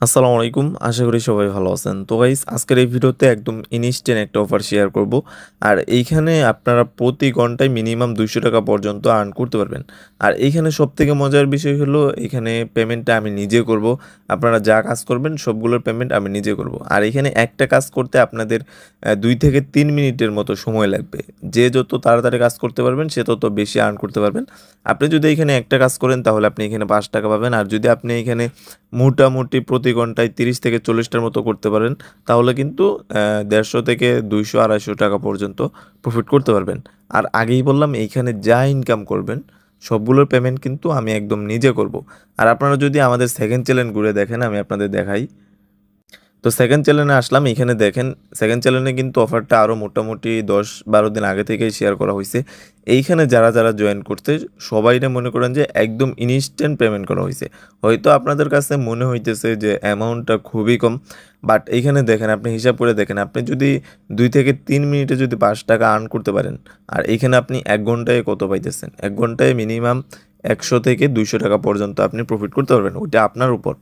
আসসালামু আলাইকুম। আশা করি সবাই ভালো আছেন। তো গাইস আজকের এই ভিডিওতে একদম ইনস্ট্যান্ট একটা অফার শেয়ার করব। আর এইখানে আপনারা প্রতি ঘন্টায় মিনিমাম ৳200 পর্যন্ত আর্ন করতে পারবেন। আর এইখানে সবথেকে মজার বিষয় হলো এখানে পেমেন্টটা আমি নিজে করব। আপনারা যা কাজ করবেন সবগুলোর পেমেন্ট আমি নিজে করব। আর এখানে একটা কাজ করতে আপনাদের 2 থেকে 3 মিনিটের মতো সময় লাগবে। যে যত তাড়াতাড়ি কাজ করতে পারবেন সে তত বেশি আর্ন করতে পারবেন। আপনি যদি এখানে একটা কাজ করেন তাহলে আপনি এখানে ৳5 পাবেন। আর যদি আপনি এখানে মোটামুটি প্রতি ঘন্টায় 30 থেকে 40টার মতো করতে পারেন তাহলে কিন্তু 150 থেকে 200-250 টাকা পর্যন্ত প্রফিট করতে পারবেন। আর আগেই বললাম এইখানে যা ইনকাম করবেন সবগুলোর পেমেন্ট কিন্তু আমি একদম নিজে করব। আর আপনারা যদি আমাদের সেকেন্ড চ্যানেল ঘুরে দেখেন আমি আপনাদের দেখাই। তো সেকেন্ড চ্যানেলে আসলাম। এখানে দেখেন সেকেন্ড চ্যানেলে কিন্তু অফারটা আরও মোটামুটি 10-12 দিন আগে থেকেই শেয়ার করা হয়েছে। এইখানে যারা জয়েন করতে সবাইরে মনে করেন যে একদম ইনস্ট্যান্ট পেমেন্ট করা হয়েছে। হয়তো আপনাদের কাছে মনে হইতেছে যে অ্যামাউন্টটা খুবই কম, বাট এইখানে দেখেন আপনি হিসাব করে দেখেন আপনি যদি 2 থেকে 3 মিনিটে যদি ৳5 আর্ন করতে পারেন আর এইখানে আপনি 1 ঘন্টায় কত পাইতেছেন? 1 ঘন্টায় মিনিমাম 100 থেকে 200 টাকা পর্যন্ত আপনি প্রফিট করতে পারবেন। ওইটা আপনার উপর।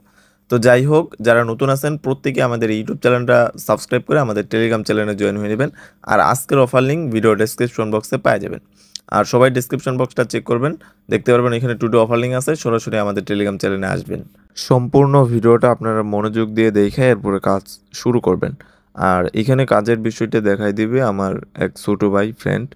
তো যাই হোক, যারা নতুন আছেন প্রত্যেকে আমাদের ইউটিউব চ্যানেলটা সাবস্ক্রাইব করে আমাদের টেলিগ্রাম চ্যানেলে জয়েন হয়ে নেবেন। আর আজকের অফার লিঙ্ক ভিডিও ডেসক্রিপশন বক্সে পাওয়া যাবেন। আর সবাই ডেসক্রিপশন বক্সটা চেক করবেন, দেখতে পারবেন এখানে টুডে অফার লিঙ্ক আছে, সরাসরি আমাদের টেলিগ্রাম চ্যানেলে আসবেন। সম্পূর্ণ ভিডিওটা আপনারা মনোযোগ দিয়ে দেখে এরপরে কাজ শুরু করবেন। আর এখানে কাজের বিষয়টা দেখাই দিবে আমার এক ছোট ভাই ফ্রেন্ড।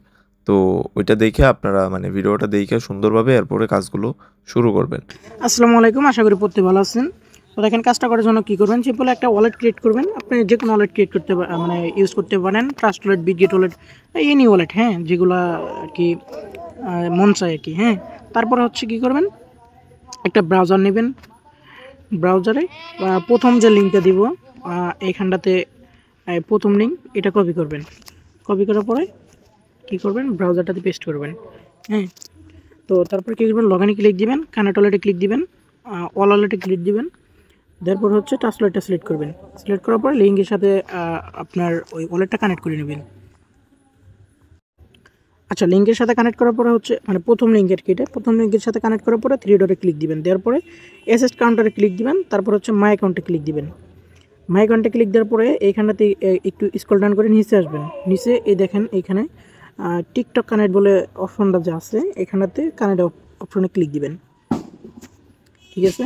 তো ওইটা দেখে আপনারা মানে ভিডিওটা দেখে সুন্দরভাবে এরপরে কাজগুলো শুরু করবেন। আসসালামু আলাইকুম, আশা করি প্রত্যেকে ভালো আছেন। তো দেখেন কাজটা করার জন্য কী করবেন, সিম্পল একটা ওয়ালেট ক্রিয়েট করবেন। আপনি যে কোনো ওয়ালেট ক্রিয়েট করতে মানে ইউজ করতে পারেন, trust wallet, Bitget wallet, any wallet, হ্যাঁ, যেগুলো আর কি মন চায় আর কি। হ্যাঁ, তারপরে হচ্ছে কী করবেন, একটা ব্রাউজার নেবেন। ব্রাউজারে প্রথম যে লিঙ্কটা দিব এইখানটাতে প্রথম লিঙ্ক এটা কপি করবেন। কপি করার পরে কী করবেন, ব্রাউজারটাতে পেস্ট করবেন। হ্যাঁ, তো তারপর কী করবেন, লগ ইনে ক্লিক দিবেন, কানেক্ট ওয়ালেটে ক্লিক দিবেন, অল ওয়ালেটে ক্লিক দিবেন। তারপর হচ্ছে টাচ ওয়ালেটটা সিলেক্ট করবেন। সিলেক্ট করার পর লিঙ্কের সাথে আপনার ওই ওয়ালেটটা কানেক্ট করে নেবেন। আচ্ছা, লিঙ্কের সাথে কানেক্ট করার পরে হচ্ছে মানে প্রথম লিঙ্কের কেটে প্রথম লিঙ্কের সাথে কানেক্ট করার পরে থ্রি ডটে ক্লিক দিবেন। দেওয়ার পরে এসএস কাউন্টারে ক্লিক দিবেন। তারপর হচ্ছে মাই অ্যাকাউন্টে ক্লিক দিবেন। মাই অ্যাকাউন্টে ক্লিক দেওয়ার পরে এইখানটাতে একটু স্ক্রল ডাউন করে নিচে আসবেন। নিচে এই দেখেন এইখানে টিকটক কানেক্ট বলে অপশনটা যে আছে এখানটাতে কানেক্ট অপশনে ক্লিক দিবেন। ঠিক আছে,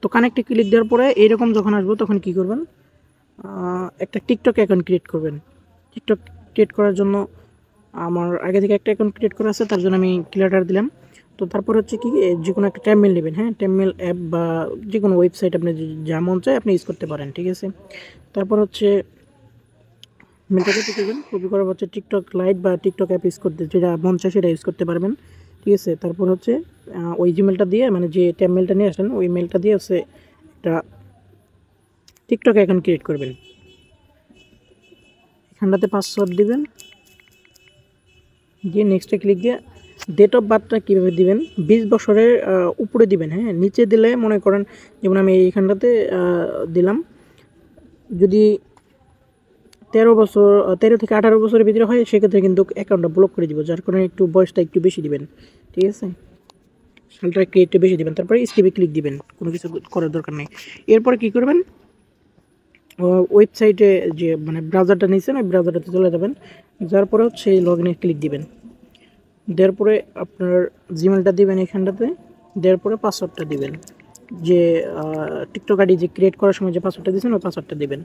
তো কানেক্টে ক্লিক দেওয়ার পরে এইরকম যখন আসবো তখন কি করবেন, একটা টিকটক অ্যাকাউন্ট ক্রিয়েট করবেন। টিকটক ক্রিয়েট করার জন্য আমার আগে থেকে একটা অ্যাকাউন্ট ক্রিয়েট করা আছে, তার জন্য আমি ক্রিয়েটার দিলাম। তো তারপর হচ্ছে কি, যে কোনো একটা ট্যাবমেল নেবেন। হ্যাঁ, ট্যাবমেল অ্যাপ বা যে কোনো ওয়েবসাইট আপনি যা মন চায় আপনি ইউজ করতে পারেন। ঠিক আছে, তারপর হচ্ছে মেলটা কপি করবেন। কপি করার হচ্ছে টিকটক লাইট বা টিকটক অ্যাপ ইউজ করতে যেটা মন চায় সেটা ইউজ করতে পারবেন। ঠিক আছে, তারপর হচ্ছে ওই জিমেলটা দিয়ে মানে যে ট্যাবমেলটা নিয়ে আসেন ওই মেলটা দিয়ে হচ্ছে একটা টিকটক অ্যাকাউন্ট ক্রিয়েট করবেন। এখানটাতে পাসওয়ার্ড দিবেন, দিয়ে নেক্সটে ক্লিক দিয়ে ডেট অফ বার্থটা কীভাবে দিবেন, 20 বছরের উপরে দিবেন। হ্যাঁ, নিচে দিলে মনে করেন যেমন আমি এইখানটাতে দিলাম, যদি 13 থেকে 18 বছরের ভিতরে হয় সেক্ষেত্রে কিন্তু অ্যাকাউন্টটা ব্লক করে দিব, যার কারণে একটু বয়সটা একটু বেশি দিবেন। ঠিক আছে, সালটা একটু বেশি দিবেন। তারপরে স্কিপে ক্লিক দিবেন, কোনো কিছু করার দরকার নেই। এরপরে কী করবেন, ওয়েবসাইটে যে মানে ব্রাউজারটা নিয়েছেন ওই ব্রাউজারটাতে চলে যাবেন। যার পরে হচ্ছে লগ ইনে ক্লিক দিবেন। দেওয়ার পরে আপনার জিমেলটা দিবেন এখানটাতে। দেওয়ার পরে পাসওয়ার্ডটা দিবেন, যে টিকটক আইডি যে ক্রিয়েট করার সময় যে পাসওয়ার্ডটা দিয়েছেন ওই পাসওয়ার্ডটা দিবেন।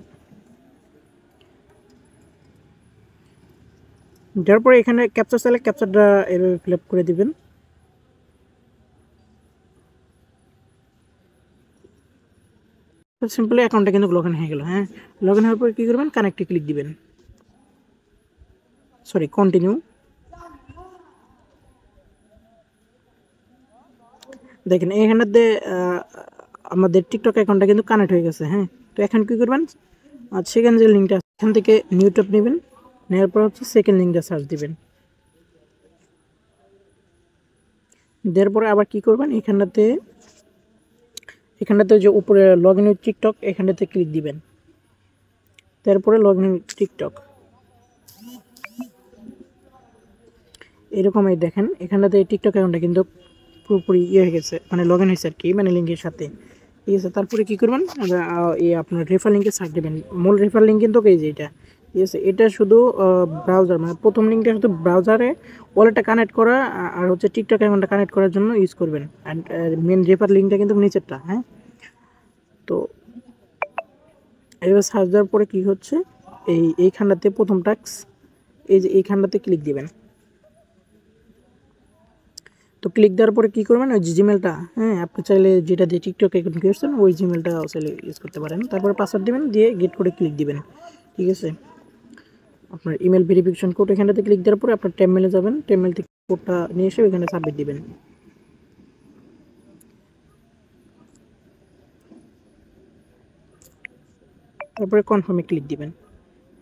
দেওয়ার পরে এখানে ক্যাপচার চাইলে ক্যাপচারটা এভাবে ফিল আপ করে দিবেন। সিম্পলি অ্যাকাউন্টটা কিন্তু লগ ইন হয়ে গেল। হ্যাঁ, লগ ইন হওয়ার পরে কী করবেন, কানেক্টে ক্লিক দিবেন, সরি কন্টিনিউ। দেখেন এখানটাতে আমাদের টিকটক অ্যাকাউন্টটা কিন্তু কানেক্ট হয়ে গেছে। হ্যাঁ, তো এখন কী করবেন, আর সেকেন্ড যে লিঙ্কটা এখান থেকে নিউ ট্যাব নেবেন, নেওয়ার পর হচ্ছে সেকেন্ড লিঙ্কটা সার্চ দিবেন। দেওয়ার পরে আবার কী করবেন, এখানটাতে যে উপরে লগ ইন উইথ টিকটক এখানটাতে ক্লিক দিবেন। তারপরে লগ ইন উইথ টিকটক এরকমই দেখেন এখানটাতে টিকটক অ্যাকাউন্টটা কিন্তু পুরোপুরি ইয়ে হয়ে গেছে, মানে লগ ইন হয়েছে আর কি, মানে লিঙ্কের সাথে। ঠিক আছে। তারপরে কী করবেন, এই আপনার রেফার লিঙ্কে সার্চ দেবেন। মূল রেফার লিঙ্ক কিন্তু এই যে এটা, ঠিক আছে। এটা শুধু ব্রাউজার, মানে প্রথম লিঙ্কটা শুধু ব্রাউজারে ওয়ালেটটা কানেক্ট করা আর হচ্ছে টিকটক অ্যাকাউন্টটা কানেক্ট করার জন্য ইউজ করবেন। অ্যান্ড মেন রেফার লিঙ্কটা কিন্তু নিচেরটা, হ্যাঁ। তো এবার সার্চ দেওয়ার পরে কী হচ্ছে, এইখানটাতে প্রথম টাস্ক, এই যে এইখানটাতে ক্লিক দিবেন। তো ক্লিক দেওয়ার পরে কী করবেন, ওই যে জিমেলটা, হ্যাঁ, আপনি চাইলে যেটা দিয়ে টিকটক অ্যাকাউন্ট করেছেন ওই জিমেলটা চাইলে ইউজ করতে পারেন। তারপরে পাসওয়ার্ড দিবেন, দিয়ে গেট করে ক্লিক দিবেন, ঠিক আছে। আপনার ইমেল ভেরিফিকেশন কোড এখানটাতে ক্লিক দেওয়ার পরে আপনার টেমমেলে যাবেন, টেমমেল থেকে কোডটা নিয়ে এসে ওইখানে সাবমিট দিবেন। তারপরে কনফার্মে ক্লিক দিবেন।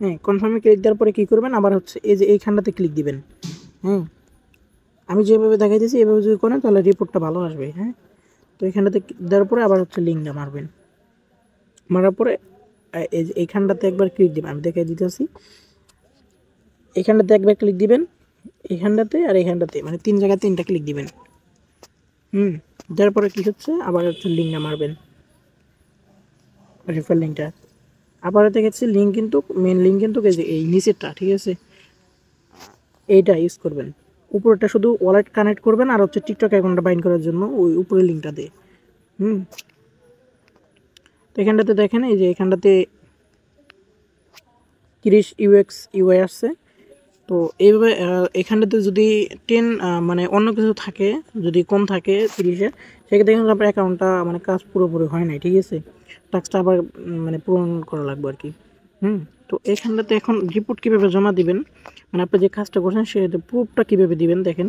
হ্যাঁ, কনফার্মে ক্লিক দেওয়ার পরে কী করবেন, আবার হচ্ছে এই যে এইখানটাতে ক্লিক দিবেন। হ্যাঁ, আমি যেভাবে দেখাইতেছি এভাবে যদি করেন তাহলে রিপোর্টটা ভালো আসবে। হ্যাঁ, তো এখানটাতে দেওয়ার পরে আবার হচ্ছে লিঙ্কটা মারবেন। মারার পরে এই যে এইখানটাতে একবার ক্লিক দিবেন, আমি দেখাই দিতেছি। এখানটাতে একবার ক্লিক দিবেন, এখানটাতে আর এখানটাতে, মানে 3 জায়গায় 3টা ক্লিক দিবেন। দেওয়ার পরে কী হচ্ছে, আবার হচ্ছে লিঙ্কটা মারবেন, রেফার লিঙ্কটা। আবার দেখেছি লিঙ্ক কিন্তু মেন লিঙ্ক কিন্তু এই নিচেরটা, ঠিক আছে, এইটা ইউজ করবেন। উপরেরটা শুধু ওয়ালেট কানেক্ট করবেন আর হচ্ছে টিকটক অ্যাকাউন্টটা বাইন্ড করার জন্য ওই উপরের লিঙ্কটা দিয়ে। তো এখানটাতে দেখেন, এই যে এখানটাতে 30 ইউআই আসছে। তো এইভাবে এখানটাতে যদি 10 মানে অন্য কিছু থাকে, যদি কম থাকে 30-এর, সেক্ষেত্রে কিন্তু আপনার অ্যাকাউন্টটা মানে কাজ পুরোপুরি হয় নাই, ঠিক আছে। টাস্কটা আবার মানে পূরণ করা লাগবে আর কি। তো এখানটাতে এখন রিপোর্ট কীভাবে জমা দিবেন, মানে আপনি যে কাজটা করছেন সেটা প্রুফটা কীভাবে দিবেন দেখেন।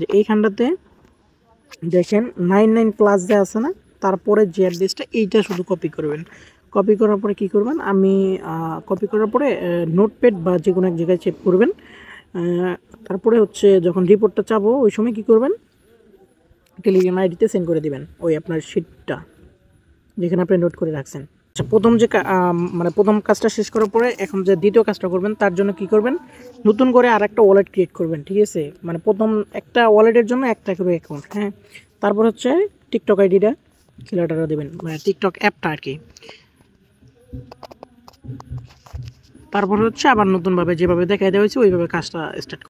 যে এইখানটাতে দেখেন 99+ যে আছে না, তারপরে যে অ্যাড্রেসটা এইটা শুধু কপি করবেন। কপি করার পরে কী করবেন, আমি কপি করার পরে নোটপ্যাড বা যে কোনো এক জায়গায় সেভ করবেন। তারপরে হচ্ছে যখন রিপোর্টটা চাবো ওই সময় কী করবেন, টেলিগ্রাম আইডিতে সেন্ড করে দিবেন ওই আপনার শিটটা যেখানে আপনি নোট করে রাখছেন। আচ্ছা, প্রথম যে মানে প্রথম কাজটা শেষ করার পরে এখন যে দ্বিতীয় কাজটা করবেন তার জন্য কি করবেন, নতুন করে আর একটা ওয়ালেট ক্রিয়েট করবেন, ঠিক আছে। মানে প্রথম একটা ওয়ালেটের জন্য একটা করে অ্যাকাউন্ট, হ্যাঁ। তারপর হচ্ছে টিকটক আইডিটা খেলাটা দেবেন, মানে টিকটক অ্যাপটা আর কি। তারপর হচ্ছে আবার নতুনভাবে যেভাবে দেখাই দেওয়া হয়েছে ওইভাবে কাজটা স্টার্ট